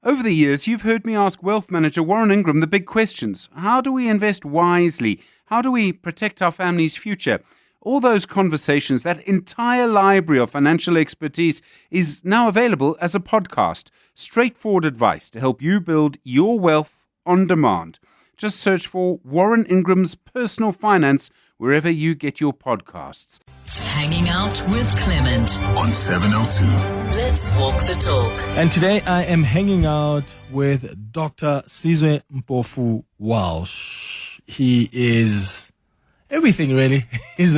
Over the years, you've heard me ask wealth manager Warren Ingram the big questions. How do we invest wisely? How do we protect our family's future? All those conversations, that entire library of financial expertise is now available as a podcast. Straightforward advice to help you build your wealth on demand. Just search for Warren Ingram's Personal Finance wherever you get your podcasts. Hanging out with Clement on 702. Let's walk the talk. And today I am hanging out with Dr Sizwe Mpofu-Walsh. He is everything, really. He's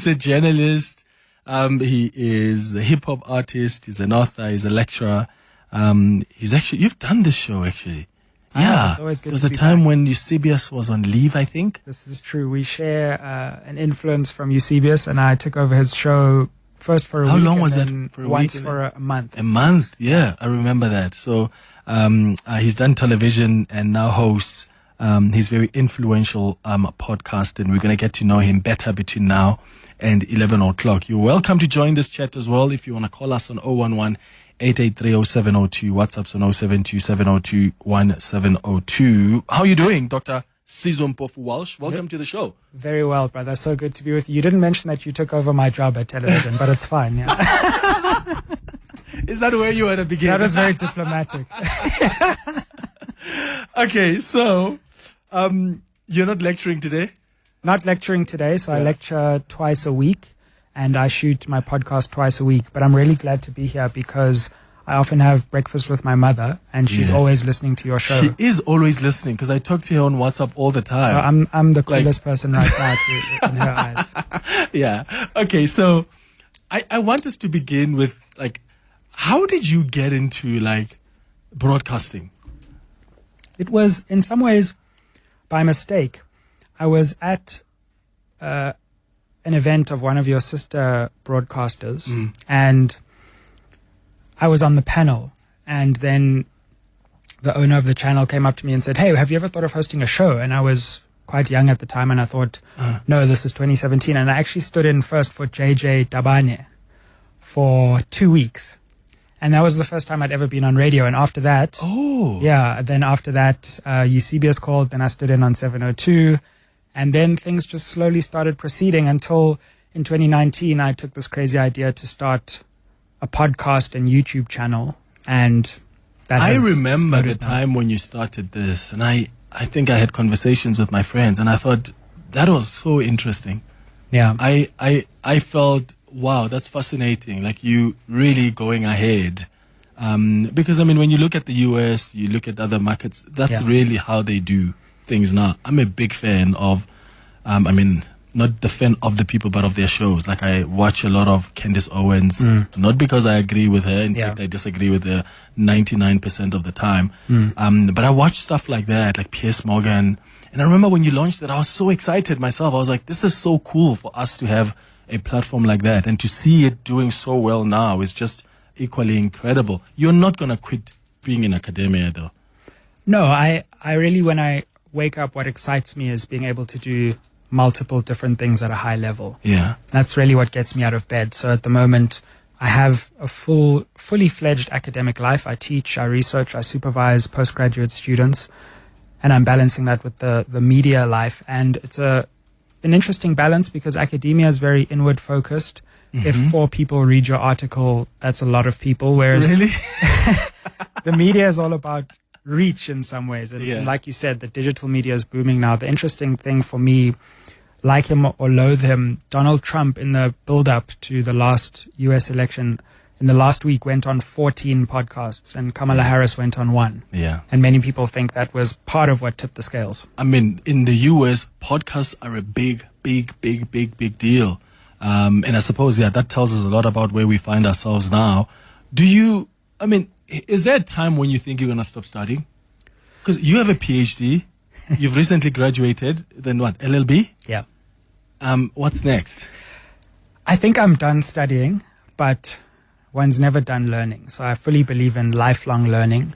a journalist. He is a hip hop artist. He's an author. He's a lecturer. You've done this show actually. Yeah, it's always good. There was a time when Eusebius was on leave, I think. This is true. We share an influence from Eusebius, and I took over his show first for a week. How long was that? Once for a month. A month, yeah, I remember that. So he's done television and now hosts. He's very influential podcast, and we're going to get to know him better between now and 11 o'clock. You're welcome to join this chat as well if you want to call us on 011-883-0702. WhatsApp's on 072-702-1702. How are you doing, Dr. Sizwe Mpofu-Walsh? Welcome to the show. Very well, brother. So good to be with you. You didn't mention that you took over my job at television, but it's fine. Yeah. Is that where you want to begin? That was very diplomatic. Okay, so you're not lecturing today? Not lecturing today, so I lecture twice a week. And I shoot my podcast twice a week. But I'm really glad to be here because I often have breakfast with my mother, and she's always listening to your show. She is always listening because I talk to her on WhatsApp all the time. So I'm the coolest person right now in her eyes. Yeah. Okay, so I want us to begin with, how did you get into, broadcasting? It was, in some ways, by mistake. I was at an event of one of your sister broadcasters, and I was on the panel, and then the owner of the channel came up to me and said, "Hey, have you ever thought of hosting a show?" And I was quite young at the time, and I thought, no, this is 2017. And I actually stood in first for JJ Dabane for 2 weeks. And that was the first time I'd ever been on radio. And after that, Eusebius called, then I stood in on 702. And then things just slowly started proceeding until in 2019, I took this crazy idea to start a podcast and YouTube channel. And that I remember the time when you started this, and I think I had conversations with my friends, and I thought that was so interesting. Yeah. I felt, wow, that's fascinating. You really going ahead. Because, when you look at the US, you look at other markets, that's really how they do things now. I'm a big fan of, not the fan of the people, but of their shows. I watch a lot of Candace Owens, not because I agree with her. In fact, I disagree with her 99% of the time. But I watch stuff like that, like Piers Morgan. And I remember when you launched it, I was so excited myself. I was like, this is so cool for us to have a platform like that. And to see it doing so well now is just equally incredible. You're not going to quit being in academia, though. No, I really, when I wake up, what excites me is being able to do multiple different things at a high level. Yeah. That's really what gets me out of bed. So at the moment, I have a fully fledged academic life. I teach, I research, I supervise postgraduate students, and I'm balancing that with the media life. And it's an interesting balance because academia is very inward focused. If 4 people read your article, that's a lot of people. Whereas really? the media is all about reach in some ways. And like you said, the digital media is booming now. The interesting thing for me, like him or loathe him, Donald Trump in the build-up to the last US election, in the last week went on 14 podcasts, and Kamala Harris went on 1. Yeah. And many people think that was part of what tipped the scales. In the US, podcasts are a big deal. And I suppose, that tells us a lot about where we find ourselves now. Is there a time when you think you're going to stop studying? Because you have a PhD, you've recently graduated, then what, LLB? Yeah. What's next? I think I'm done studying, but one's never done learning. So I fully believe in lifelong learning.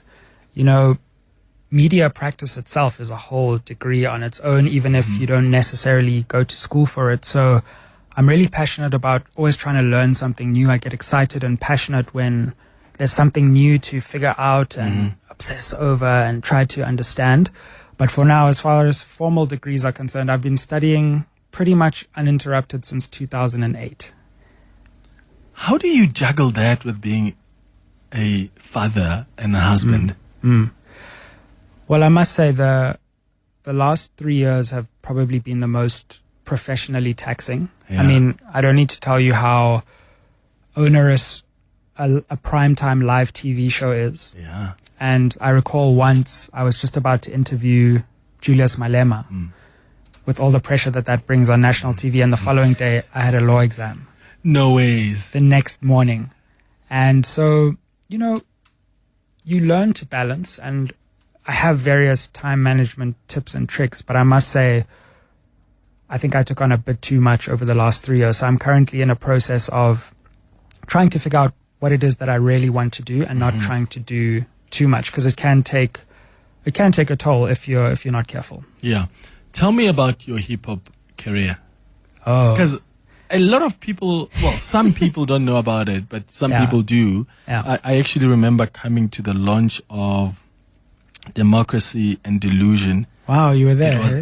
Media practice itself is a whole degree on its own, even if you don't necessarily go to school for it. So I'm really passionate about always trying to learn something new. I get excited and passionate when there's something new to figure out and obsess over and try to understand. But for now, as far as formal degrees are concerned, I've been studying pretty much uninterrupted since 2008. How do you juggle that with being a father and a husband? Well, I must say the last 3 years have probably been the most professionally taxing. Yeah. I mean, I don't need to tell you how onerous a primetime live TV show is. Yeah. And I recall once I was just about to interview Julius Malema with all the pressure that brings on national TV. And the following day, I had a law exam. No ways. The next morning. And so, you learn to balance. And I have various time management tips and tricks. But I must say, I think I took on a bit too much over the last 3 years. So I'm currently in a process of trying to figure out what it is that I really want to do and not trying to do too much, because it can take a toll if you're not careful. Yeah. Tell me about your hip hop career. Oh. Because a lot of people, some people don't know about it, but some people do. Yeah. I actually remember coming to the launch of Democracy and Delusion. Wow, you were there. It was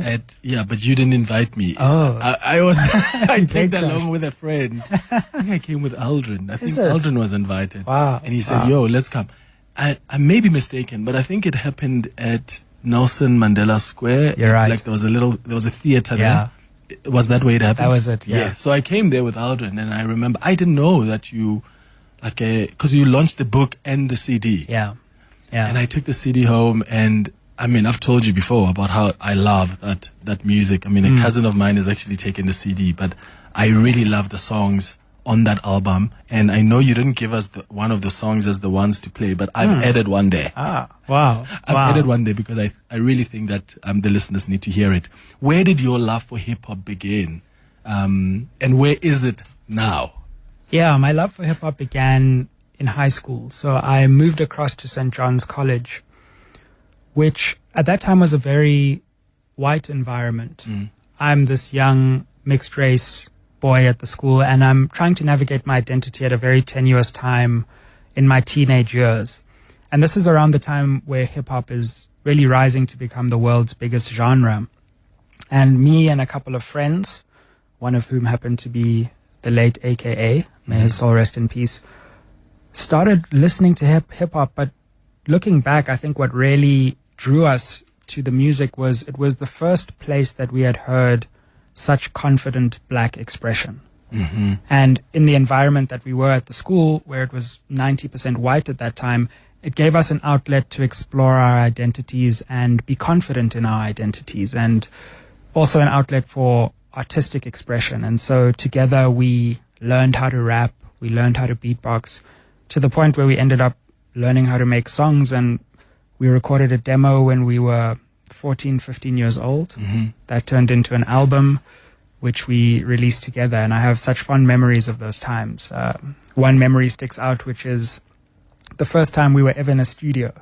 but you didn't invite me. Oh. I was, I tagged gosh. along with a friend. I think I came with Aldrin. I think Is it? Aldrin was invited. Wow. And he said, yo, let's come. I may be mistaken, but I think it happened at Nelson Mandela Square. You're right. Like there was a theater Yeah. there. Was that where it happened? That was it, yeah. So I came there with Aldrin, and I remember, I didn't know that you, because you launched the book and the CD. Yeah. Yeah. And I took the CD home, and I mean, I've told you before about how I love that music. I mean, a cousin of mine has actually taken the CD, but I really love the songs on that album. And I know you didn't give us one of the songs as the ones to play, but I've added one there. Ah, wow. I've added one there because I really think that the listeners need to hear it. Where did your love for hip-hop begin? And where is it now? Yeah, my love for hip hop began in high school. So I moved across to St. John's College, which at that time was a very white environment. I'm this young mixed race boy at the school, and I'm trying to navigate my identity at a very tenuous time in my teenage years. And this is around the time where hip hop is really rising to become the world's biggest genre. And me and a couple of friends, one of whom happened to be the late AKA, may his soul rest in peace, started listening to hip hop. But looking back, I think what really drew us to the music was it was the first place that we had heard such confident black expression. And in the environment that we were at the school, where it was 90% white at that time, it gave us an outlet to explore our identities and be confident in our identities, and also an outlet for artistic expression. And so together we learned how to rap, we learned how to beatbox, to the point where we ended up learning how to make songs. And we recorded a demo when we were 14, 15 years old. That turned into an album, which we released together. And I have such fond memories of those times. One memory sticks out, which is the first time we were ever in a studio,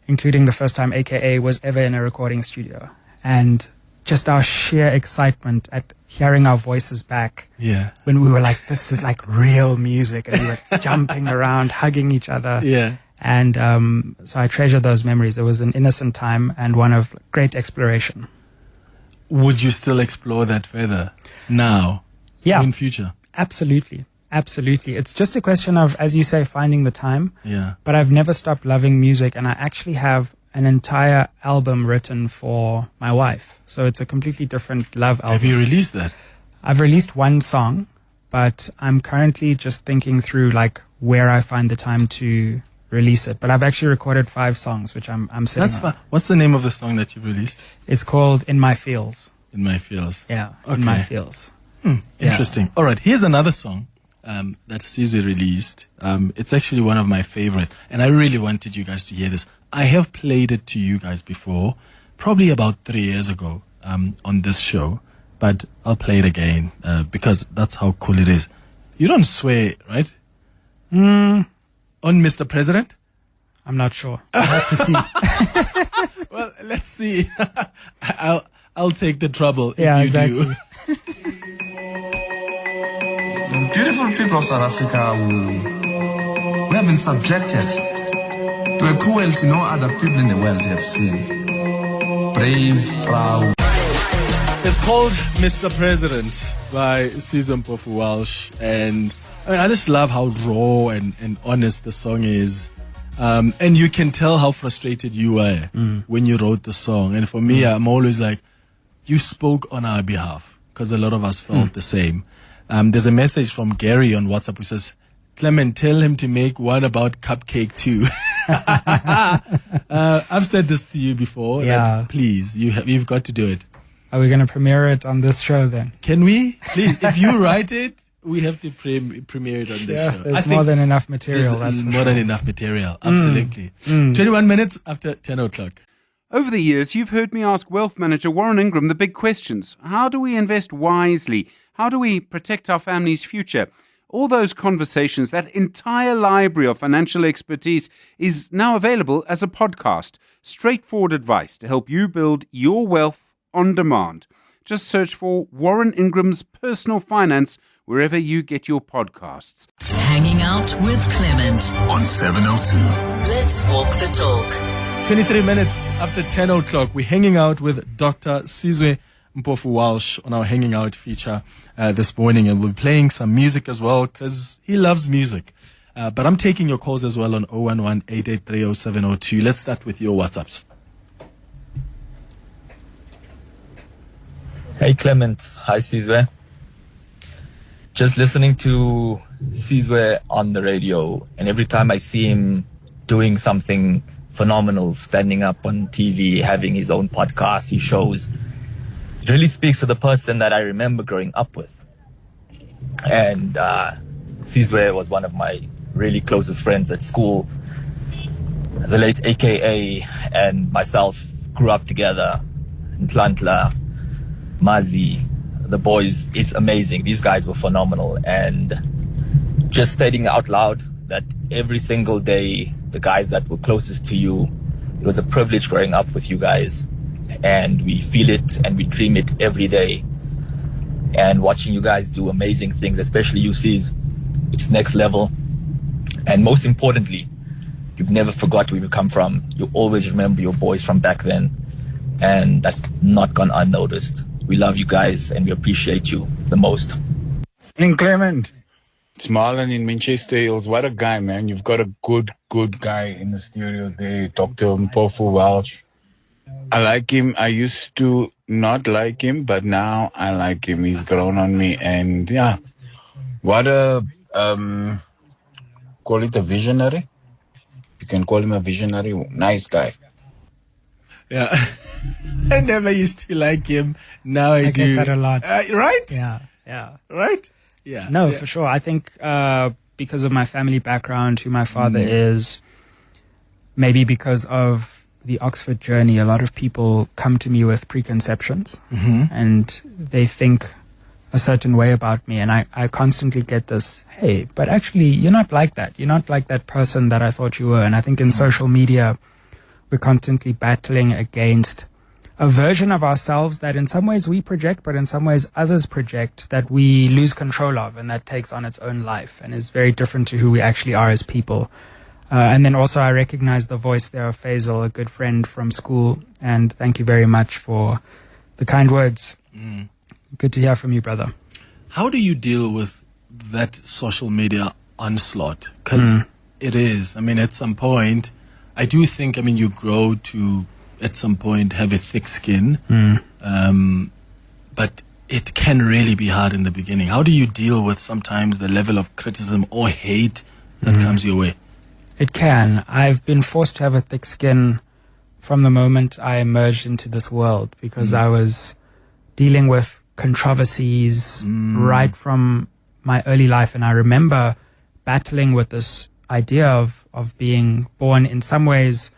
including the first time AKA was ever in a recording studio. And just our sheer excitement at hearing our voices back. Yeah. When we were like, this is like real music. And we were jumping around, hugging each other. Yeah. And so I treasure those memories. It was an innocent time and one of great exploration. Would you still explore that further now? Yeah. In future? Absolutely. Absolutely. It's just a question of, as you say, finding the time. Yeah. But I've never stopped loving music, and I actually have an entire album written for my wife. So it's a completely different love album. Have you released that? I've released one song, but I'm currently just thinking through like where I find the time to release it. But I've actually recorded 5 songs, which I'm sitting That's on. fine. What's the name of the song that you released? It's called In My Feels. In My Feels. Yeah, Okay. In My Feels. Interesting. All right, here's another song that Sizu released. It's actually one of my favorite, and I really wanted you guys to hear this. I have played it to you guys before, probably about 3 years ago on this show, but I'll play it again because that's how cool it is. You don't swear, right? On Mr. President? I'm not sure. I'll have to see. Well, let's see. I'll take the trouble if Yeah, you exactly. do. The beautiful people of South Africa who have been subjected to to a cruelty no other people in the world have seen. Brave, proud. It's called Mr. President by Sizwe Mpofu-Walsh, and I just love how raw and honest the song is. And you can tell how frustrated you were when you wrote the song. And for me, I'm always like, you spoke on our behalf, because a lot of us felt the same. There's a message from Gary on WhatsApp who says, Clement, tell him to make one about Cupcake too. I've said this to you before. Yeah. Like, please, you've got to do it. Are we going to premiere it on this show then? Can we? Please, if you write it, we have to premiere it on this show. There's more than enough material. There's That's for more sure. than enough material. Absolutely. 21 minutes after 10 o'clock. Over the years, you've heard me ask Wealth Manager Warren Ingram the big questions. How do we invest wisely? How do we protect our family's future? All those conversations, that entire library of financial expertise is now available as a podcast. Straightforward advice to help you build your wealth on demand. Just search for Warren Ingram's Personal Finance wherever you get your podcasts. Hanging out with Clement. On 702. Let's walk the talk. 23 minutes after 10 o'clock, we're hanging out with Dr. Sizwe Mpofu-Walsh on our Hanging Out feature this morning, and we'll be playing some music as well because he loves music. But I'm taking your calls as well on 011-883-0702. Let's start with your WhatsApps. Hey Clement, hi Sizwe. Just listening to Sizwe on the radio, and every time I see him doing something phenomenal, standing up on TV, having his own podcast, his shows, it really speaks to the person that I remember growing up with. And Sizwe was one of my really closest friends at school. The late AKA and myself grew up together in Tlantla, Mazi, the boys. It's amazing. These guys were phenomenal. And just stating out loud that every single day, the guys that were closest to you, it was a privilege growing up with you guys. And we feel it and we dream it every day. And watching you guys do amazing things, especially you Siz, it's next level. And most importantly, you've never forgot where you come from. You always remember your boys from back then. And that's not gone unnoticed. We love you guys and we appreciate you the most. Morning, Clement. It's Marlon in Manchester Hills. What a guy, man. You've got a good guy in the studio there, Dr. Mpofu-Walsh. I like him. I used to not like him, but now I like him. He's grown on me. And yeah, what a, call it a visionary. You can call him a visionary. Nice guy. Yeah. I never used to like him. Now I do. get that a lot. Right? Yeah. Right? Yeah. No, Yeah. for sure. I think because of my family background, who my father is, maybe because of the Oxford journey, a lot of people come to me with preconceptions and they think a certain way about me. And I constantly get this, hey, but actually you're not like that. You're not like that person that I thought you were. And I think in social media, we're constantly battling against a version of ourselves that in some ways we project, but in some ways others project, that we lose control of, and that takes on its own life and is very different to who we actually are as people. And then also I recognize the voice there of Faisal, a good friend from school, and thank you very much for the kind words. Good to hear from you, brother. How do you deal with that social media onslaught? Because it is. I mean, at some point, I do think, you grow to, at some point, have a thick skin. But it can really be hard in the beginning. How do you deal with sometimes the level of criticism or hate that comes your way? It can. I've been forced to have a thick skin from the moment I emerged into this world because I was dealing with controversies right from my early life. And I remember battling with this idea of being born in some ways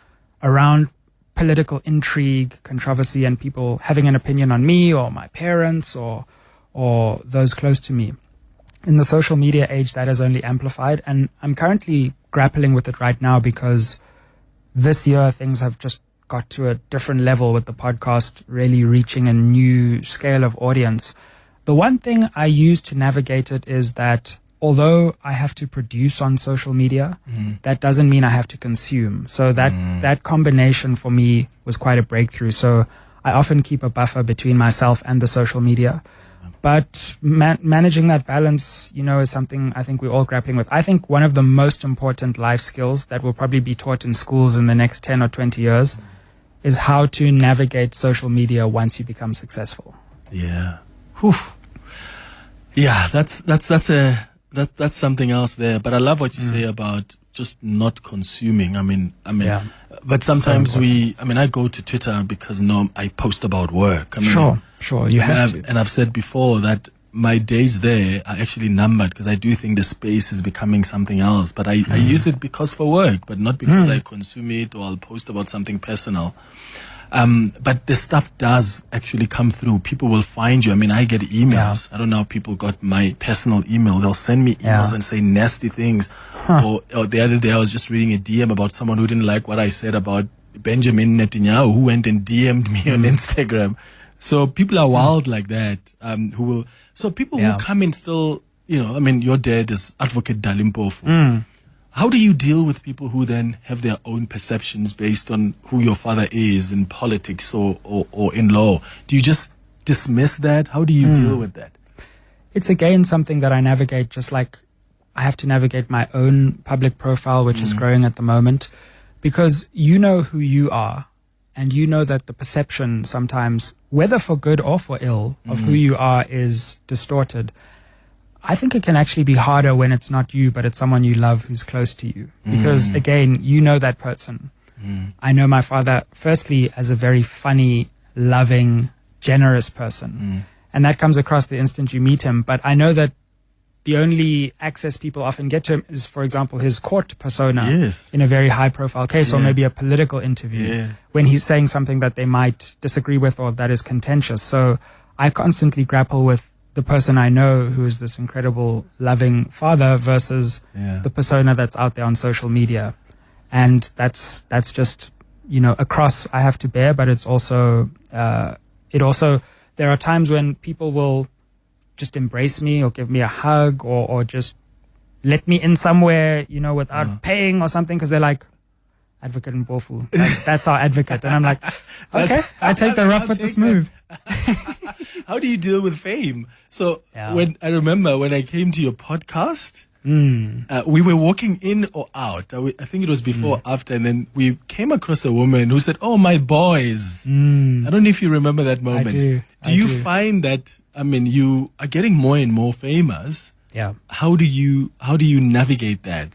around political intrigue, controversy, and people having an opinion on me or my parents or those close to me. In the social media age, that has only amplified, and I'm currently grappling with it right now because this year things have just got to a different level with the podcast really reaching a new scale of audience. The one thing I use to navigate it is that although I have to produce on social media, that doesn't mean I have to consume. So that combination for me was quite a breakthrough. So I often keep a buffer between myself and the social media. But managing that balance, is something I think we're all grappling with. I think one of the most important life skills that will probably be taught in schools in the next 10 or 20 years is how to navigate social media once you become successful. Yeah. Whew. Yeah, that's something else there. But I love what you say about just not consuming. I mean, but sometimes I go to Twitter because I post about work. Sure, you have to. And I've said before that my days there are actually numbered because I do think the space is becoming something else. But I use it because for work, but not because I consume it or I'll post about something personal. But the stuff does actually come through. People will find you. I mean, I get emails. I don't know how people got my personal email. They'll send me emails and say nasty things. Or the other day I was just reading a DM about someone who didn't like what I said about Benjamin Netanyahu, who went and DM'd me on Instagram. So people are wild like that. People who come in still, your dad is Advocate Dali Mpofu. How do you deal with people who then have their own perceptions based on who your father is in politics or in law? Do you just dismiss that? How do you deal with that? It's again something that I navigate, just like I have to navigate my own public profile, which is growing at the moment, because you know who you are. And you know that the perception sometimes, whether for good or for ill, of who you are is distorted. I think it can actually be harder when it's not you, but it's someone you love who's close to you. Because again, you know that person. I know my father, firstly, as a very funny, loving, generous person. And that comes across the instant you meet him. But I know that the only access people often get to him is, for example, his court persona in a very high-profile case or maybe a political interview when he's saying something that they might disagree with or that is contentious. So I constantly grapple with the person I know who is this incredible, loving father versus the persona that's out there on social media. And that's just, a cross I have to bear, but it's also, there are times when people will just embrace me or give me a hug or just let me in somewhere, without paying or something, because they're like, Advocate Mpofu. That's our advocate. And I'm like, okay, I take the rough with the smooth. How do you deal with fame? So when I came to your podcast, we were walking in or out. I think it was before or after. And then we came across a woman who said, "Oh, my boys." I don't know if you remember that moment. I do. Do you find that, you are getting more and more famous? Yeah. How do you navigate that?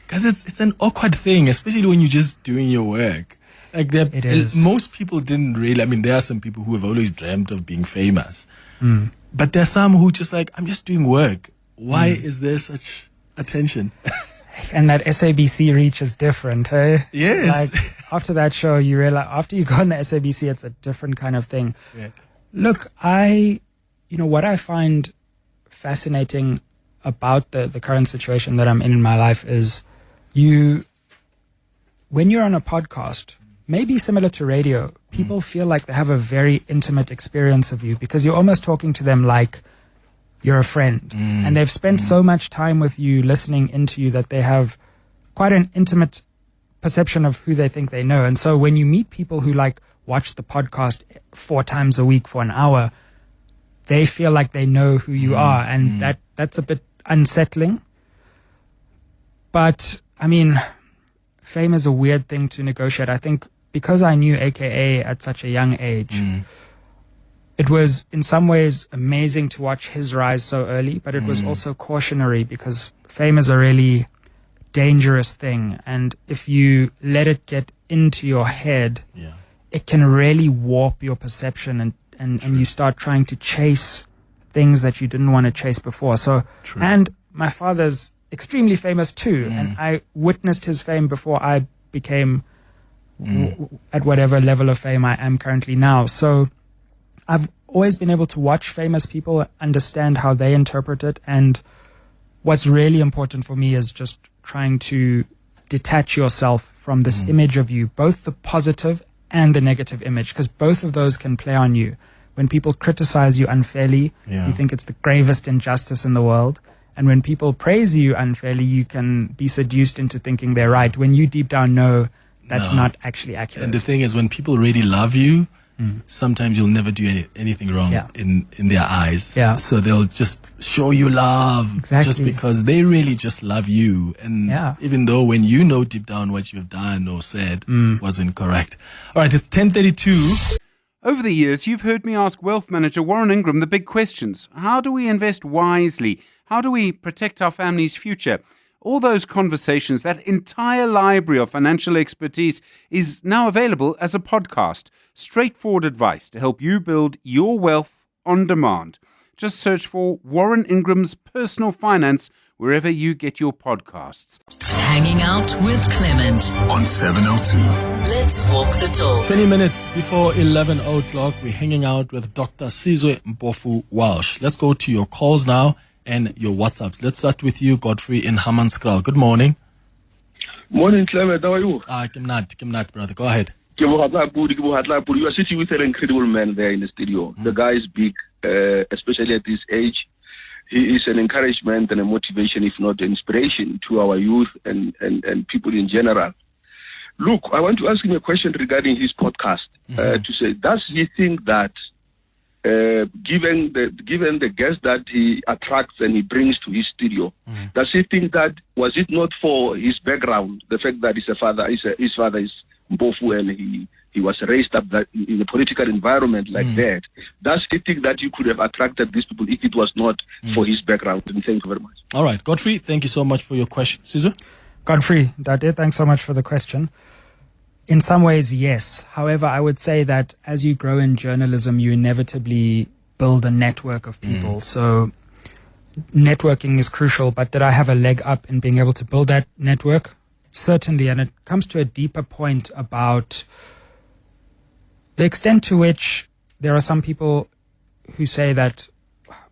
Because it's an awkward thing, especially when you're just doing your work. Like it is. Most people didn't really. There are some people who have always dreamt of being famous, but there are some who just like, I'm just doing work. Why is there such attention? And that SABC reach is different, eh? Yes. Like after that show, you realize after you go on the SABC, it's a different kind of thing. Yeah. Look, what I find fascinating about the current situation that I'm in my life is when you're on a podcast, maybe similar to radio, people feel like they have a very intimate experience of you because you're almost talking to them like you're a friend. And they've spent so much time with you, listening into you, that they have quite an intimate perception of who they think they know. And so when you meet people who watch the podcast 4 times a week for an hour, they feel like they know who you are. And that's a bit unsettling. But fame is a weird thing to negotiate. I think because I knew AKA at such a young age, it was in some ways amazing to watch his rise so early, but it was also cautionary because fame is a really dangerous thing. And if you let it get into your head, it can really warp your perception and you start trying to chase things that you didn't want to chase before. So, and my father's extremely famous too, and I witnessed his fame before I became at whatever level of fame I am currently now. So I've always been able to watch famous people, understand how they interpret it, and what's really important for me is just trying to detach yourself from this image of you, both the positive and the negative image, because both of those can play on you. When people criticize you unfairly, you think it's the gravest injustice in the world. And when people praise you unfairly, you can be seduced into thinking they're right when you deep down know that's not actually accurate. And the thing is, when people really love you, sometimes you'll never do anything wrong in their eyes. Yeah. So they'll just show you love just because they really just love you. And even though when you know deep down what you've done or said wasn't correct. All right, it's 10:32. Over the years, you've heard me ask Wealth Manager Warren Ingram the big questions. How do we invest wisely? How do we protect our family's future? All those conversations, that entire library of financial expertise is now available as a podcast. Straightforward advice to help you build your wealth on demand. Just search for Warren Ingram's Personal Finance wherever you get your podcasts. Hanging out with Clement on 702. Let's walk the talk. 20 minutes before 11 o'clock, we're hanging out with Dr. Sizwe Mpofu-Walsh. Let's go to your calls now and your WhatsApps. Let's start with you, Godfrey in Hammanskraal. Good morning. Morning, Clement. How are you? Kimnat, brother. Go ahead. You are sitting with an incredible man there in the studio. The guy is big, especially at this age. He is an encouragement and a motivation, if not an inspiration, to our youth and people in general. Look, I want to ask him a question regarding his podcast. To say, does he think that, given the guests that he attracts and he brings to his studio, does he think that was it not for his background, the fact that his father is Mpofu and he was raised up that in a political environment like that? Does he think that you could have attracted these people if it was not for his background? And thank you very much. All right, Godfrey, thank you so much for your question. Sizu? Godfrey, Dade, thanks so much for the question. In some ways, yes. However, I would say that as you grow in journalism, you inevitably build a network of people. So networking is crucial, but did I have a leg up in being able to build that network? Certainly, and it comes to a deeper point about the extent to which there are some people who say that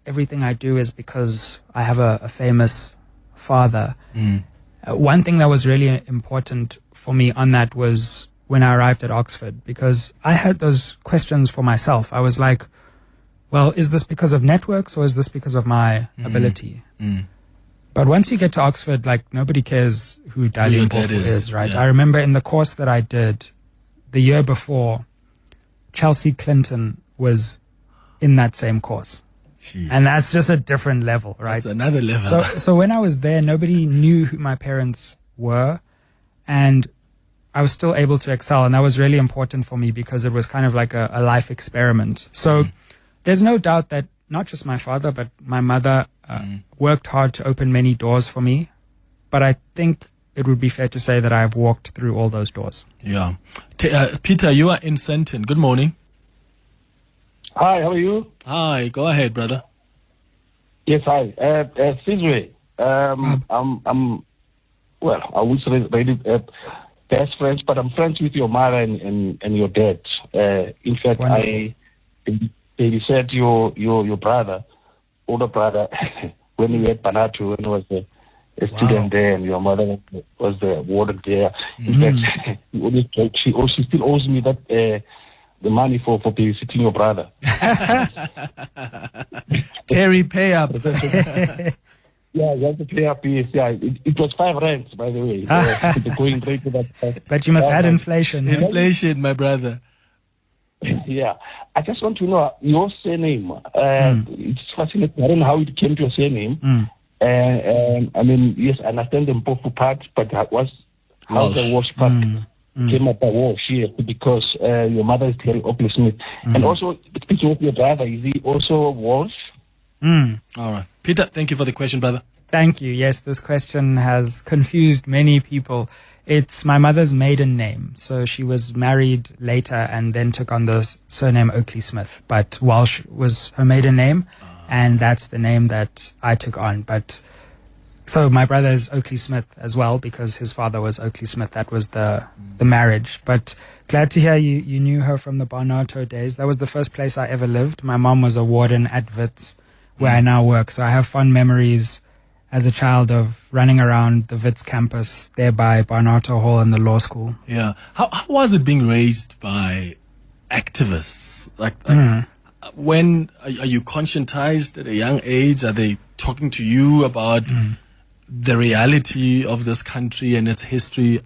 everything I do is because I have a famous father. One thing that was really important for me on that was when I arrived at Oxford, because I had those questions for myself. I was like, well, is this because of networks or is this because of my ability? But once you get to Oxford, like, nobody cares who Dali Mpofu is, right? I remember in the course that I did the year before, Chelsea Clinton was in that same course. Jeez. And that's just a different level, right? That's another level. So when I was there, nobody knew who my parents were, and I was still able to excel. And that was really important for me because it was kind of like a life experiment. So there's no doubt that not just my father, but my mother worked hard to open many doors for me. But I think it would be fair to say that I've walked through all those doors. Yeah. Peter, you are in Senton. Good morning. Hi, how are you? Hi, go ahead, brother. Yes, hi. Sizwe, I'm well, I would say really best friends, but I'm friends with your mother and your dad. In fact, Wonderful. They said your brother, older brother, when he had Panatu, when he was a student there, and your mother was the warden there. In fact, she still owes me that the money for babysitting your brother. Terry, pay up. Yeah, you have to pay up. Yeah, it was 5 rands, by the way. The going rate to that. But you must add inflation. Inflation, my brother. Yeah, I just want to know your surname. It's fascinating. I don't know how it came to your surname. I mean, yes, I understand the Mpofu part, but how the Walsh part came up by Walsh here, because your mother is Terry Oakley Smith. And also, speaking of your brother, is he also Walsh? All right. Peter, thank you for the question, brother. Thank you. Yes, this question has confused many people. It's my mother's maiden name. So she was married later and then took on the surname Oakley Smith. But Walsh was her maiden name, and that's the name that I took on. But so my brother is Oakley Smith as well, because his father was Oakley Smith. That was the marriage. But glad to hear you knew her from the Barnato days. That was the first place I ever lived. My mom was a warden at Wits, where I now work. So I have fond memories as a child of running around the Wits campus, there by Barnato Hall and the law school. Yeah. How was it being raised by activists? Like when are you conscientized at a young age? Are they talking to you about the reality of this country and its history,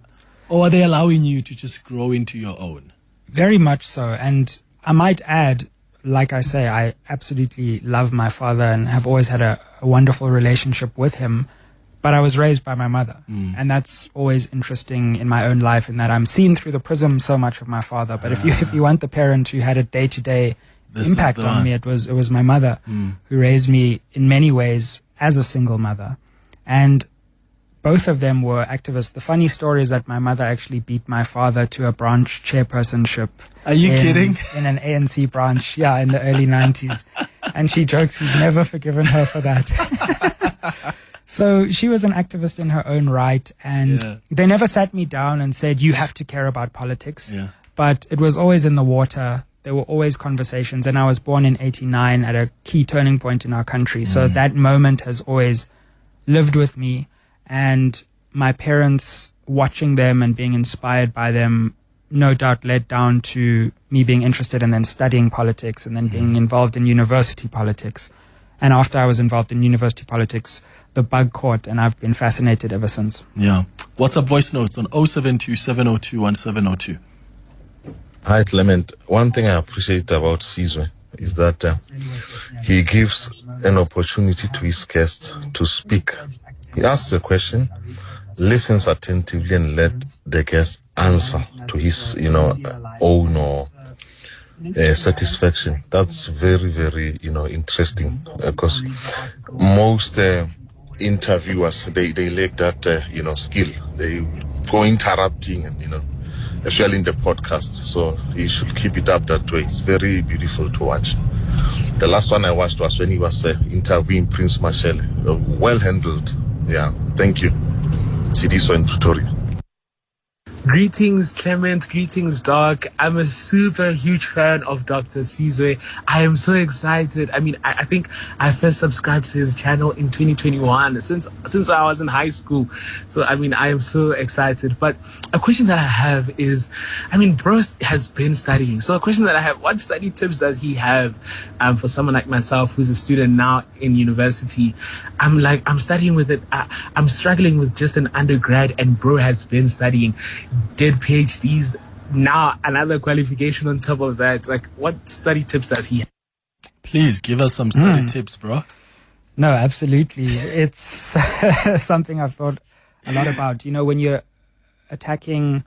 or are they allowing you to just grow into your own? Very much so. And I might add, like I say, I absolutely love my father and have always had a wonderful relationship with him. But I was raised by my mother. And that's always interesting in my own life, in that I'm seen through the prism so much of my father. But if you want the parent who had a day-to-day impact on me, it was my mother who raised me in many ways as a single mother. And both of them were activists. The funny story is that my mother actually beat my father to a branch chairpersonship. Are you kidding? In an ANC branch, in the early 90s. And she jokes he's never forgiven her for that. So she was an activist in her own right, and they never sat me down and said, you have to care about politics. But it was always in the water. There were always conversations, and I was born in 89 at a key turning point in our country. So that moment has always lived with me, and my parents, watching them and being inspired by them, no doubt led down to me being interested and then studying politics and then being involved in university politics. And after I was involved in university politics, the bug caught, and I've been fascinated ever since. Yeah. WhatsApp voice notes on 072 702 1702. Hi, Clement. One thing I appreciate about Sizwe is that he gives an opportunity to his guests to speak. He asks a question, listens attentively, and let the guest answer to his, own or satisfaction. That's very, very, interesting, because most interviewers, they lack that, skill. They go interrupting and, especially in the podcast. So he should keep it up that way. It's very beautiful to watch. The last one I watched was when he was interviewing Prince Marshall. Well handled. Yeah, thank you. Sizu in Pretoria. Greetings, Clement. Greetings, Doc. I'm a super huge fan of Dr. Sizwe. I am so excited. I mean, I think I first subscribed to his channel in 2021, since I was in high school. So, I mean, I am so excited. But a question that I have is, bro has been studying. So a question that I have, what study tips does he have for someone like myself who's a student now in university? I'm studying with it. I'm struggling with just an undergrad, and bro has been studying. Did PhDs, now another qualification on top of that. Like, what study tips does he have? Please give us some study tips, bro. No, absolutely. It's something I've thought a lot about. When you're attacking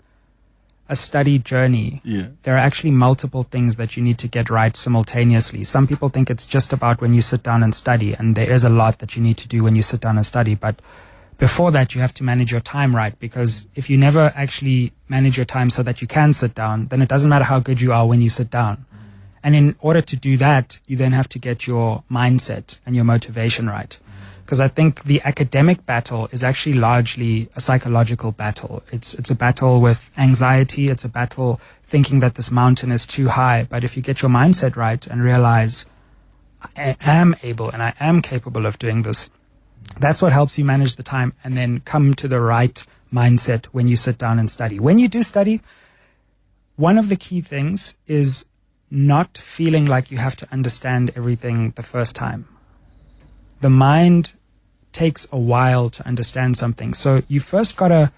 a study journey, there are actually multiple things that you need to get right simultaneously. Some people think it's just about when you sit down and study, and there is a lot that you need to do when you sit down and study. But before that, you have to manage your time right, because if you never actually manage your time so that you can sit down, then it doesn't matter how good you are when you sit down. And in order to do that, you then have to get your mindset and your motivation right. Because I think the academic battle is actually largely a psychological battle. It's a battle with anxiety. It's a battle thinking that this mountain is too high. But if you get your mindset right and realize, I am able and I am capable of doing this, that's what helps you manage the time and then come to the right mindset when you sit down and study. When you do study, one of the key things is not feeling like you have to understand everything the first time. The mind takes a while to understand something. So you first got to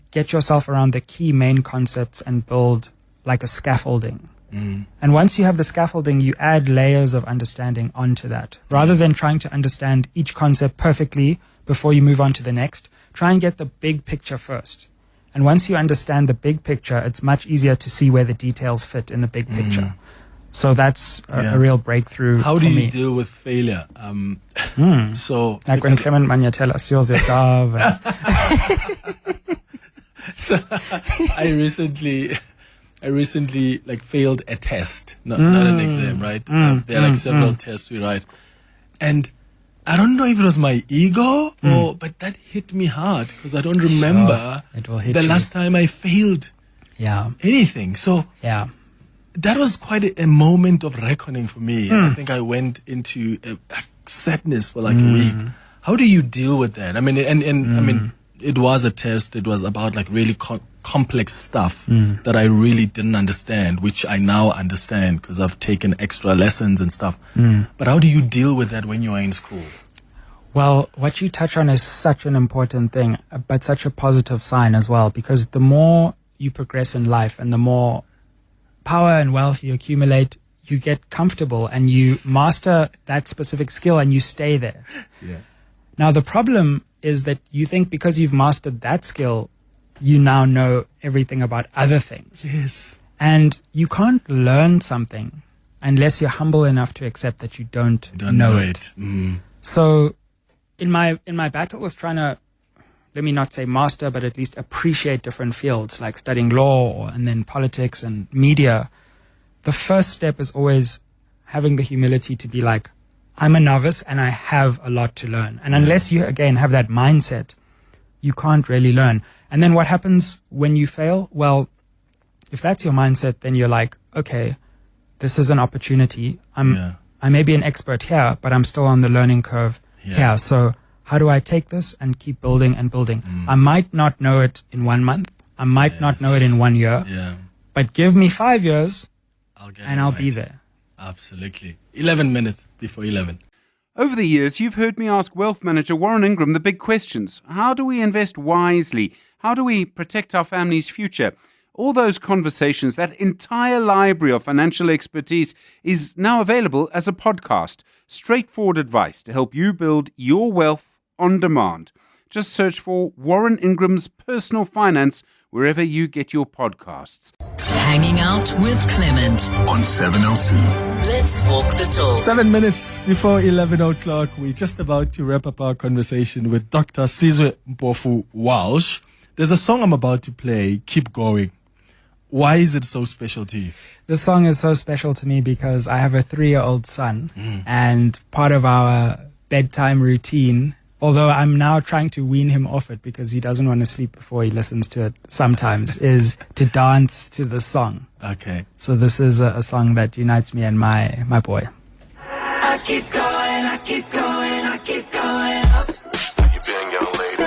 get yourself around the key main concepts and build like a scaffolding. And once you have the scaffolding, you add layers of understanding onto that. Rather than trying to understand each concept perfectly before you move on to the next, try and get the big picture first. And once you understand the big picture, it's much easier to see where the details fit in the big picture. So that's a real breakthrough. How for do you me. deal with failure? So, like when Clement Manyathela steals your job. So I recently like failed a test, not an exam, right? There are like several tests we write, and I don't know if it was my ego but that hit me hard because I don't remember the last time I failed anything. So that was quite a moment of reckoning for me. And I think I went into a sadness for like a week. How do you deal with that? I mean, I mean, it was a test. It was about like really complex stuff that I really didn't understand, which I now understand because I've taken extra lessons and stuff. But how do you deal with that when you are in school? Well, what you touch on is such an important thing, but such a positive sign as well, because the more you progress in life and the more power and wealth you accumulate, you get comfortable and you master that specific skill and you stay there. Yeah. Now, the problem is that you think because you've mastered that skill, you now know everything about other things. Yes. And you can't learn something unless you're humble enough to accept that you don't know it. So in my battle with trying to, let me not say master, but at least appreciate different fields like studying law and then politics and media, the first step is always having the humility to be like, I'm a novice and I have a lot to learn. And unless you, again, have that mindset, you can't really learn. And then what happens when you fail? Well, if that's your mindset, then you're like, okay, this is an opportunity. I may be an expert here, but I'm still on the learning curve here. So how do I take this and keep building and building? I might not know it in 1 month. I might not know it in 1 year. But give me 5 years and I'll be there. Absolutely. 11 minutes before 11. Over the years, you've heard me ask wealth manager Warren Ingram the big questions. How do we invest wisely? How do we protect our family's future? All those conversations, that entire library of financial expertise is now available as a podcast. Straightforward advice to help you build your wealth on demand. Just search for Warren Ingram's Personal Finance wherever you get your podcasts. Hanging out with Clement on 702. Let's walk the talk. 7 minutes before 11 o'clock, we're just about to wrap up our conversation with Dr. Sizwe Mpofu-Walsh. There's a song I'm about to play, Keep Going. Why is it so special to you? This song is so special to me because I have a 3-year-old son, and part of our bedtime routine, although I'm now trying to wean him off it because he doesn't want to sleep before he listens to it sometimes, is to dance to the song. Okay. So this is a song that unites me and my boy. I keep going, I keep going, I keep going up. You been getting laid.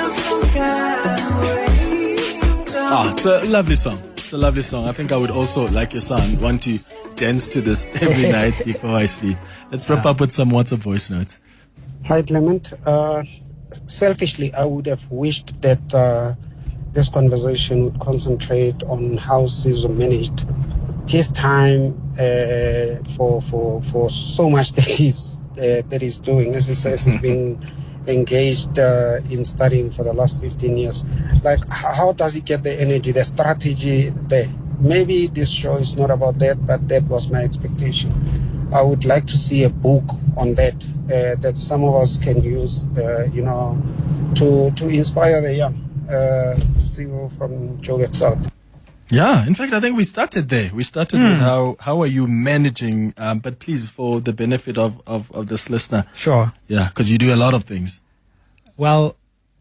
It's a lovely song. It's a lovely song. I think I would also, like your son, want to dance to this every night before I sleep. Let's wrap up with some WhatsApp voice notes. Hi, Clement. Selfishly, I would have wished that this conversation would concentrate on how Sizu managed his time for so much that he's doing. As he says, he's been engaged in studying for the last 15 years. Like, how does he get the energy, the strategy there? Maybe this show is not about that, but that was my expectation. I would like to see a book on that that some of us can use, to inspire the young. Sizu from Joburg South. Yeah, in fact, I think we started there. We started with how are you managing, but please, for the benefit of this listener. Sure. Yeah, because you do a lot of things. Well,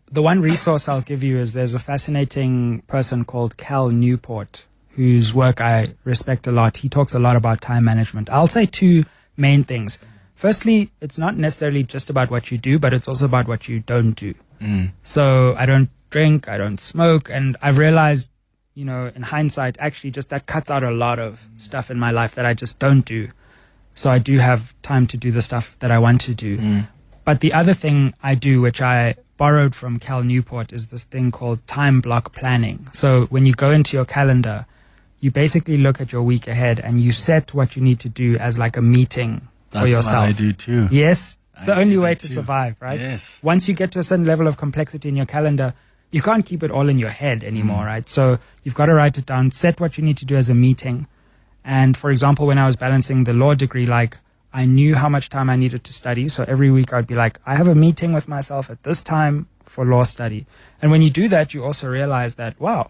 the one resource I'll give you is there's a fascinating person called Cal Newport, whose work I respect a lot. He talks a lot about time management. I'll say 2 main things. Firstly, it's not necessarily just about what you do, but it's also about what you don't do. So I don't drink, I don't smoke, and I've realized, in hindsight, actually just that cuts out a lot of stuff in my life that I just don't do. So I do have time to do the stuff that I want to do. But the other thing I do, which I borrowed from Cal Newport, is this thing called time block planning. So when you go into your calendar, you basically look at your week ahead and you set what you need to do as like a meeting for yourself. That's what I do too. Yes. It's the only way to survive, right? Yes. Once you get to a certain level of complexity in your calendar, you can't keep it all in your head anymore, right? So you've got to write it down, set what you need to do as a meeting. And for example, when I was balancing the law degree, like I knew how much time I needed to study. So every week I'd be like, I have a meeting with myself at this time for law study. And when you do that, you also realize that, wow,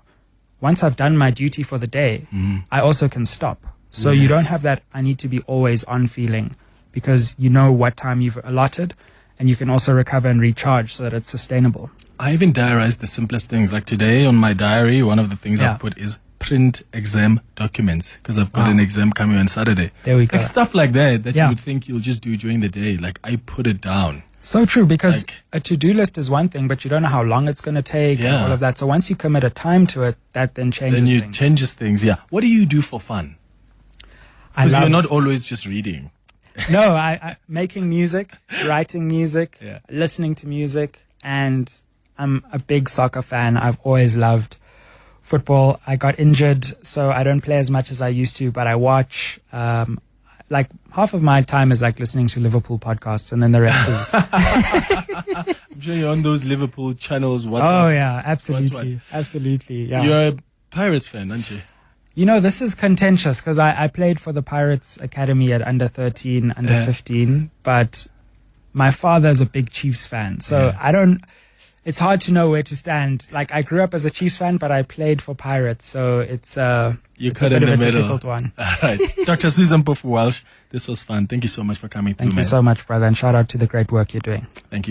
once I've done my duty for the day, I also can stop. So you don't have that I need to be always on feeling, because you know what time you've allotted, and you can also recover and recharge so that it's sustainable. I even diarise the simplest things. Like today on my diary, one of the things I put is print exam documents, because I've got an exam coming on Saturday. There we go. Like stuff like that you would think you'll just do during the day. Like I put it down. So true, because a to-do list is one thing, but you don't know how long it's going to take and all of that. So once you commit a time to it, that then changes things. Changes things, yeah. What do you do for fun? Because you're not always just reading. No, I making music, writing music, listening to music, and I'm a big soccer fan. I've always loved football. I got injured, so I don't play as much as I used to, but I watch. Like half of my time is like listening to Liverpool podcasts, and then the rest is. I'm sure you're on those Liverpool channels. Oh yeah, absolutely, absolutely. Yeah, you're a Pirates fan, aren't you? You know, this is contentious because I played for the Pirates Academy at under 13, under 15, but my father's a big Chiefs fan, so I don't. It's hard to know where to stand. Like, I grew up as a Chiefs fan, but I played for Pirates, so it's a bit of a difficult one. All right. Dr. Sizwe Mpofu-Walsh, this was fun. Thank you so much for coming through, Thank you so much, brother, and shout out to the great work you're doing. Thank you.